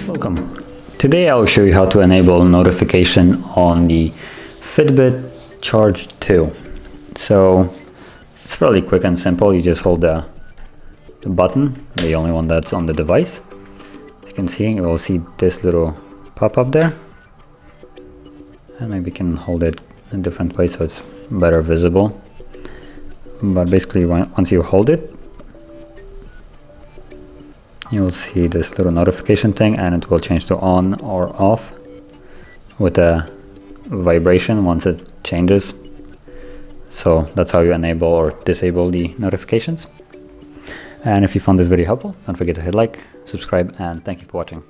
Welcome. Today I'll show you how to enable notification on the FITBIT Charge 2. So it's fairly quick and simple. You just hold the button, the only one that's on the device. As you can see, you will see this little pop-up there. And maybe you can hold it in a different way so it's better visible. But basically, once you hold it, you'll see this little notification thing, and it will change to on or off with a vibration once it changes. So that's how you enable or disable the notifications. And if you found this video helpful, don't forget to hit like, subscribe, and thank you for watching.